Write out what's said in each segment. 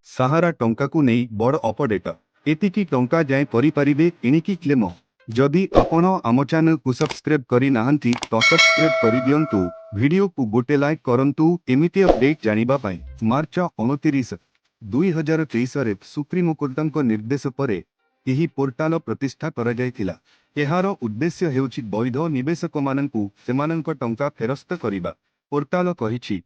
ସାହାରା ଟଙ୍କାକୁ ନେଇ ବଡ଼ ଅପଡେଟ। ଏତିକି ଟଙ୍କା ଯାଏଁ କରିପାରିବେ ଏଣିକି କ୍ଲେମ। ଯଦି ଆପଣ ଆମ ଚ୍ୟାନେଲକୁ ସବସ୍କ୍ରାଇବ୍ କରିନାହାନ୍ତି ତ ସବସ୍କ୍ରାଇବ୍ କରିଦିଅନ୍ତୁ। ଭିଡ଼ିଓକୁ ଗୋଟେ ଲାଇକ୍ କରନ୍ତୁ ଏମିତି ଅପଡେଟ୍ ଜାଣିବା ପାଇଁ। ମାର୍ଚ୍ଚ 29, 2023ରେ ସୁପ୍ରିମକୋର୍ଟଙ୍କ ନିର୍ଦ୍ଦେଶ ପରେ ଏହି ପୋର୍ଟାଲ ପ୍ରତିଷ୍ଠା କରାଯାଇଥିଲା। ଏହାର ଉଦ୍ଦେଶ୍ୟ ହେଉଛି ବୈଧ ନିବେଶକମାନଙ୍କୁ ସେମାନଙ୍କ ଟଙ୍କା ଫେରସ୍ତ କରିବା। ପୋର୍ଟାଲ କହିଛି,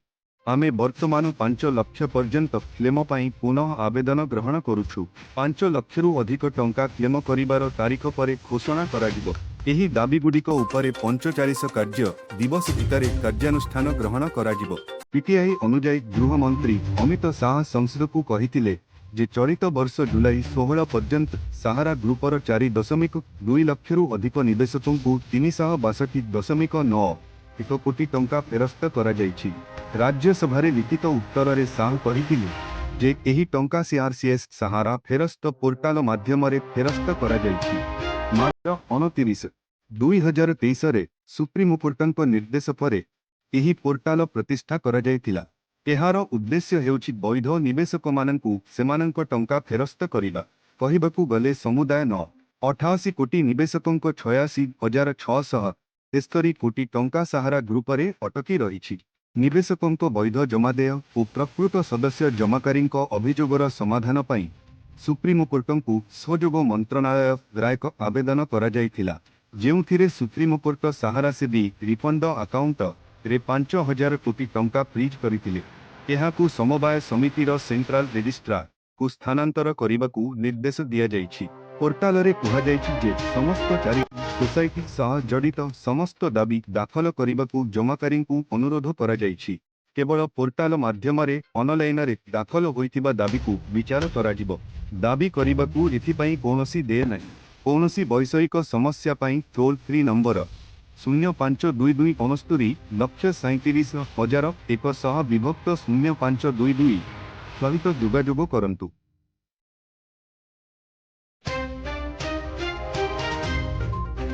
ଆମେ ବର୍ତ୍ତମାନ 5 ଲକ୍ଷ ପର୍ଯ୍ୟନ୍ତ କ୍ଲେମ ପାଇଁ ପୁନଃ ଆବେଦନ ଗ୍ରହଣ କରୁଛୁ। 5 ଲକ୍ଷରୁ ଅଧିକ ଟଙ୍କା କ୍ଲେମ କରିବାର ତାରିଖ ପରେ ଘୋଷଣା କରାଯିବ। ଏହି ଦାବିଗୁଡ଼ିକ ଉପରେ 45 କାର୍ଯ୍ୟ ଦିବସ ଭିତରେ କାର୍ଯ୍ୟାନୁଷ୍ଠାନ ଗ୍ରହଣ କରାଯିବ। ପିଟିଆଇ ଅନୁଯାୟୀ ଗୃହମନ୍ତ୍ରୀ ଅମିତ ଶାହ ସଂସଦକୁ କହିଥିଲେ ଯେ ଚଳିତ ବର୍ଷ ଜୁଲାଇ 16 ପର୍ଯ୍ୟନ୍ତ ସାହାରା ଗ୍ରୁପର 4.2 ଲକ୍ଷରୁ ଅଧିକ ନିବେଶକଙ୍କୁ 362.91 କୋଟି ଟଙ୍କା ଫେରସ୍ତ କରାଯାଇଛି। ରାଜ୍ୟସଭାରେ ଲିଖିତ ଉତ୍ତରରେ ଶାହ କହିଥିଲେ ଯେ ଏହି ଟଙ୍କା ସିଆର୍ସିଏସ୍ ସାହାରା ଫେରସ୍ତ ପୋର୍ଟାଲ ମାଧ୍ୟମରେ ଫେରସ୍ତ କରାଯାଇଛି। ମାର୍ଚ୍ଚ 29, 2023ରେ ସୁପ୍ରିମକୋର୍ଟଙ୍କ ନିର୍ଦ୍ଦେଶ ପରେ ଏହି ପୋର୍ଟାଲ ପ୍ରତିଷ୍ଠା କରାଯାଇଥିଲା। ଏହାର ଉଦ୍ଦେଶ୍ୟ ହେଉଛି ବୈଧ ନିବେଶକମାନଙ୍କୁ ସେମାନଙ୍କ ଟଙ୍କା ଫେରସ୍ତ କରିବା। କହିବାକୁ ଗଲେ ସମୁଦାୟ 88 କୋଟି ନିବେଶକଙ୍କ 86,673 କୋଟି ଟଙ୍କା ସାହାରା ଗ୍ରୁପରେ ଅଟକି ରହିଛି। ନିବେଶକଙ୍କ ବୈଧ ଜମାଦେୟ ଓ ପ୍ରକୃତ ସଦସ୍ୟ ଜମାକାରୀଙ୍କ ଅଭିଯୋଗର ସମାଧାନ ପାଇଁ ସୁପ୍ରିମକୋର୍ଟଙ୍କୁ ସହଯୋଗ ମନ୍ତ୍ରଣାଳୟ ଦ୍ୱାରା ଏକ ଆବେଦନ କରାଯାଇଥିଲା, ଯେଉଁଥିରେ ସୁପ୍ରିମକୋର୍ଟ ସାହାରା ସେବି ରିଫଣ୍ଡ ଆକାଉଣ୍ଟରେ 5,000 କୋଟି ଟଙ୍କା ଫ୍ରିଜ୍ କରିଥିଲେ। ଏହାକୁ ସମବାୟ ସମିତିର ସେଣ୍ଟ୍ରାଲ ରେଜିଷ୍ଟ୍ରାରକୁ ସ୍ଥାନାନ୍ତର କରିବାକୁ ନିର୍ଦ୍ଦେଶ ଦିଆଯାଇଛି। ପୋର୍ଟାଲରେ କୁହାଯାଇଛି ଯେ ସମସ୍ତ 4 ସୋସାଇଟି ସହ ଜଡ଼ିତ ସମସ୍ତ ଦାବି ଦାଖଲ କରିବାକୁ ଜମାକାରୀଙ୍କୁ ଅନୁରୋଧ କରାଯାଇଛି। କେବଳ ପୋର୍ଟାଲ ମାଧ୍ୟମରେ ଅନଲାଇନରେ ଦାଖଲ ହୋଇଥିବା ଦାବିକୁ ବିଚାର କରାଯିବ। ଦାବି କରିବାକୁ ଏଥିପାଇଁ କୌଣସି ଦେୟ ନାହିଁ। କୌଣସି ବୈଷୟିକ ସମସ୍ୟା ପାଇଁ ଟୋଲ୍ ଫ୍ରି ନମ୍ବର 052269,37,100 ସହିତ ଯୋଗାଯୋଗ କରନ୍ତୁ।